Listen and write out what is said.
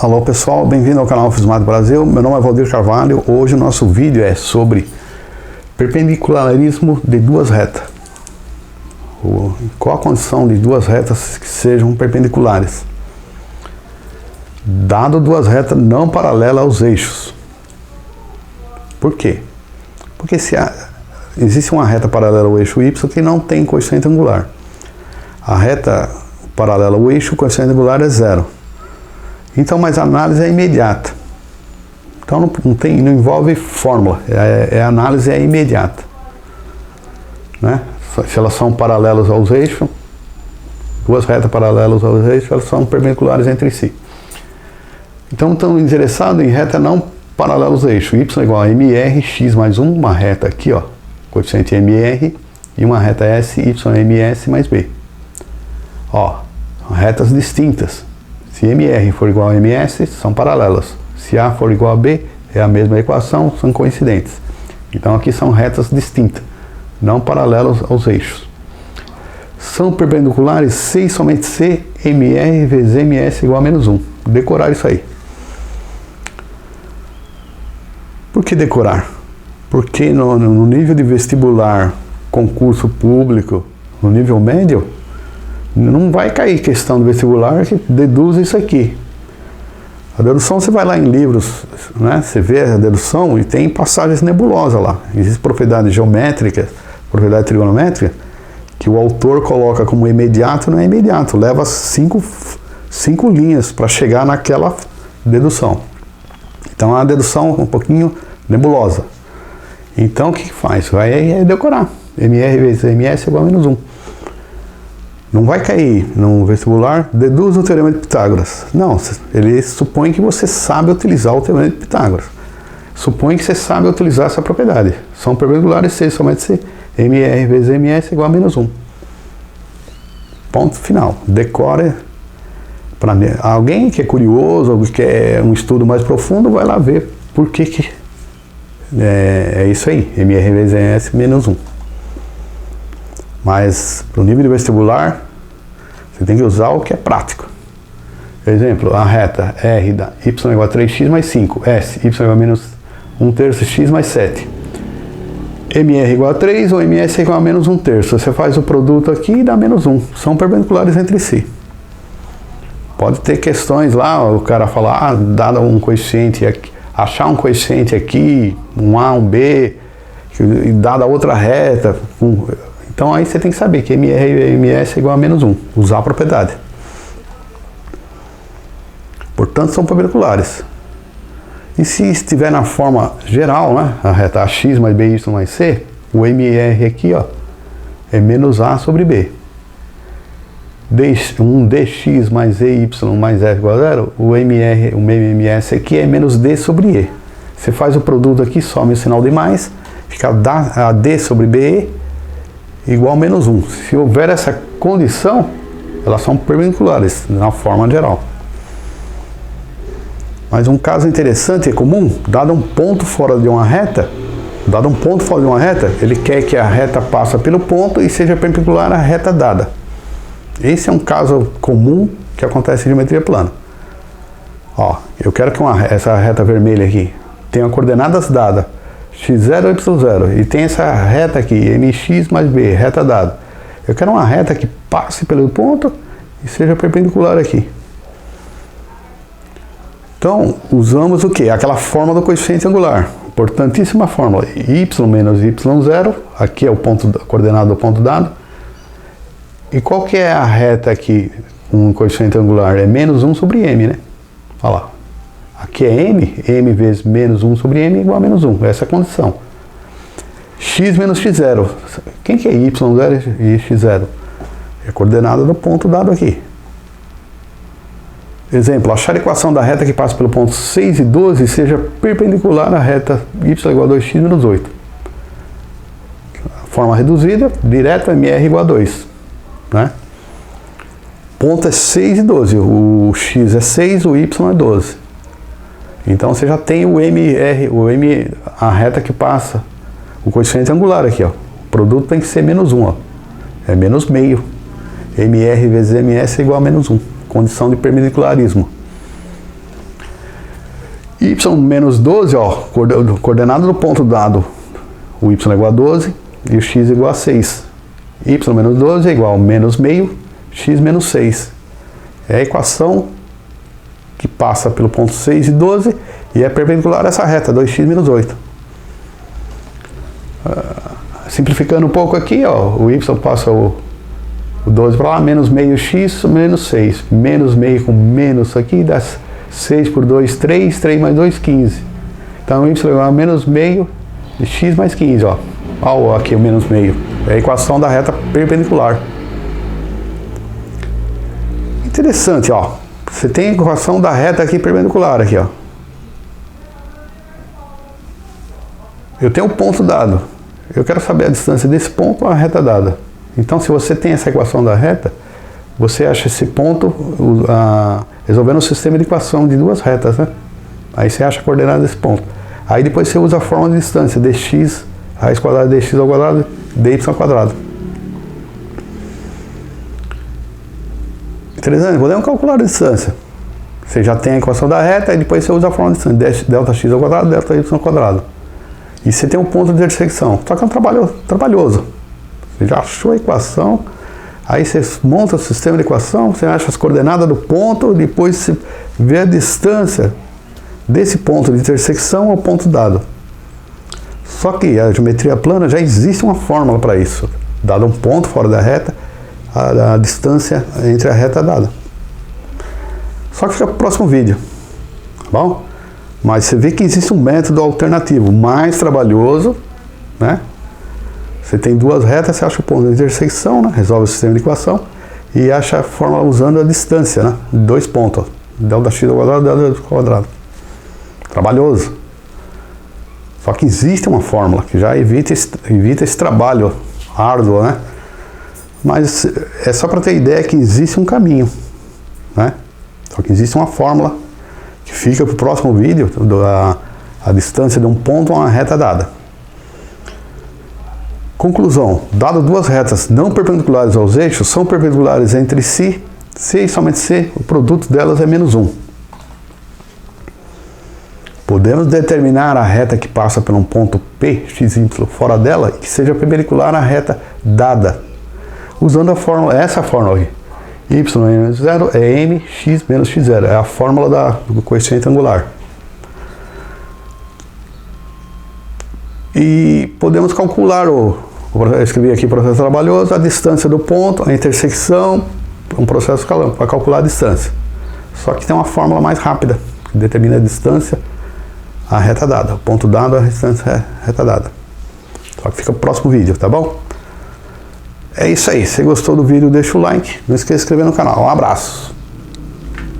Alô pessoal, bem-vindo ao canal Fismado Brasil. Meu nome é Valdir Carvalho. Hoje o nosso vídeo é sobre perpendicularismo de duas retas. Qual a condição de duas retas que sejam perpendiculares? Dado duas retas não paralelas aos eixos. Por quê? Porque se existe uma reta paralela ao eixo Y que não tem coeficiente angular. A reta paralela ao eixo, o coeficiente angular é zero. Então, mas a análise é imediata. Então não envolve fórmula, a análise é imediata. Né? Se elas são paralelas aos eixos, duas retas paralelas aos eixos, elas são perpendiculares entre si. Então estamos interessados em reta não paralela aos eixos. Y é igual a MR, X mais 1, uma reta aqui, ó, coeficiente MR, e uma reta S, Y, MS mais B. Ó, retas distintas. Se MR for igual a MS, são paralelas. Se A for igual a B, é a mesma equação, são coincidentes. Então aqui são retas distintas, não paralelas aos eixos. São perpendiculares C e somente C, MR vezes MS igual a menos 1. Decorar isso aí. Por que decorar? Porque no nível de vestibular, concurso público, no nível médio, não vai cair questão do vestibular que deduz isso aqui. A dedução, você vai lá em livros, né? Você vê a dedução e tem passagens nebulosas lá. Existem propriedades geométricas, propriedade trigonométrica, que o autor coloca como imediato, não é imediato. Leva cinco linhas para chegar naquela dedução. Então é uma dedução um pouquinho nebulosa. Então o que faz? Vai decorar. MR vezes MS é igual a menos 1. Não vai cair no vestibular, deduz o teorema de Pitágoras. Não, ele supõe que você sabe utilizar o teorema de Pitágoras. Supõe que você sabe utilizar essa propriedade. São perpendiculares C, somente C. MR vezes MS é igual a menos 1. Ponto final. Decore. Para alguém que é curioso, ou que quer um estudo mais profundo, vai lá ver por que é isso aí. MR vezes MS menos 1. Mas, para o nível de vestibular, você tem que usar o que é prático. Exemplo, a reta R da Y igual a 3x mais 5, S, Y igual a menos 1/3 x mais 7. MR igual a 3 ou MS igual a menos 1/3. Você faz o produto aqui e dá menos 1. São perpendiculares entre si. Pode ter questões lá, o cara falar, dado um coeficiente aqui, achar um coeficiente aqui, um A, um B, e dada outra reta. Então aí você tem que saber que MR e MS é igual a menos 1. Usar a propriedade. Portanto, são perpendiculares. E se estiver na forma geral, né, a reta AX mais BY mais C, o MR aqui, ó, é menos A sobre B. Um DX mais EY mais F igual a 0, o MS aqui é menos D sobre E. Você faz o produto aqui, some o sinal de mais, fica AD sobre BE igual a menos 1. Se houver essa condição, elas são perpendiculares na forma geral. Mas um caso interessante e comum, dado um ponto fora de uma reta, ele quer que a reta passe pelo ponto e seja perpendicular à reta dada. Esse é um caso comum que acontece em geometria plana. Ó, eu quero que essa reta vermelha aqui tenha coordenadas dadas, x0, y0, e tem essa reta aqui, mx mais b, reta dada. Eu quero uma reta que passe pelo ponto e seja perpendicular aqui. Então, usamos o que? Aquela fórmula do coeficiente angular. Importantíssima fórmula. Y menos y0, aqui é o ponto, a coordenada do ponto dado. E qual que é a reta aqui com um coeficiente angular? É menos 1 sobre m, né? Olha lá. Aqui é m vezes menos 1 sobre m igual a menos 1. Essa é a condição. X menos x0. Quem que é y0 e x0? É a coordenada do ponto dado aqui. Exemplo, achar a equação da reta que passa pelo ponto 6 e 12 seja perpendicular à reta y igual a 2x menos 8. Forma reduzida, direto, MR igual a 2. Né? Ponto é 6 e 12. O x é 6, o y é 12. Então você já tem o MR, a reta que passa, o coeficiente angular aqui, ó. O produto tem que ser menos 1, ó. É menos meio. MR vezes MS é igual a menos 1. Condição de perpendicularismo. y menos 12, ó, coordenada do ponto dado, o y é igual a 12 e o x é igual a 6. Y menos 12 é igual a menos meio, x menos 6. É a equação que passa pelo ponto 6 e 12 e é perpendicular a essa reta, 2x menos 8. Simplificando um pouco aqui, ó, o y passa o 12 para lá, menos meio x, menos 6. Menos meio com menos aqui, dá 6 por 2, 3, 3 mais 2, 15. Então, y é igual a menos meio de x mais 15, ó. Ó, aqui o menos meio. É a equação da reta perpendicular. Interessante, ó. Você tem a equação da reta aqui perpendicular, aqui, ó. Eu tenho um ponto dado. Eu quero saber a distância desse ponto à reta dada. Então, se você tem essa equação da reta, você acha esse ponto resolvendo o sistema de equação de duas retas, né? Aí você acha a coordenada desse ponto. Aí depois você usa a fórmula de distância, dx, raiz quadrada de dx ao quadrado, dy ao quadrado. Interessante, podemos calcular a distância. Você já tem a equação da reta, e depois você usa a fórmula de distância, delta x ao quadrado, delta y ao quadrado. E você tem um ponto de intersecção. Só que é um trabalhoso. Você já achou a equação, aí você monta o sistema de equação, você acha as coordenadas do ponto, depois você vê a distância desse ponto de intersecção ao ponto dado. Só que a geometria plana já existe uma fórmula para isso. Dado um ponto fora da reta, a distância entre a reta dada. Só que fica para o próximo vídeo, tá bom? Mas você vê que existe um método alternativo, mais trabalhoso, né? Você tem duas retas, você acha o ponto de intersecção, né? Resolve o sistema de equação e acha a fórmula usando a distância, né? Dois pontos, delta x ao quadrado, delta y ao quadrado. Trabalhoso. Só que existe uma fórmula que já evita esse trabalho árduo, né? Mas é só para ter ideia que existe um caminho, né? Só que existe uma fórmula que fica para o próximo vídeo, a distância de um ponto a uma reta dada. Conclusão, dado duas retas não perpendiculares aos eixos, são perpendiculares entre si, se e somente se o produto delas é menos 1. Podemos determinar a reta que passa por um ponto P, x, y fora dela e que seja perpendicular à reta dada, usando a fórmula, essa fórmula aqui. Y menos 0 é m, x menos x0, é a fórmula do coeficiente angular. E podemos calcular, eu escrevi aqui processo trabalhoso, a distância do ponto, a intersecção, um processo para calcular a distância. Só que tem uma fórmula mais rápida, que determina a distância à reta dada, o ponto dado à distância à reta dada. Só que fica pro próximo vídeo, tá bom? É isso aí, se gostou do vídeo, deixa o like, não esqueça de se inscrever no canal. Um abraço!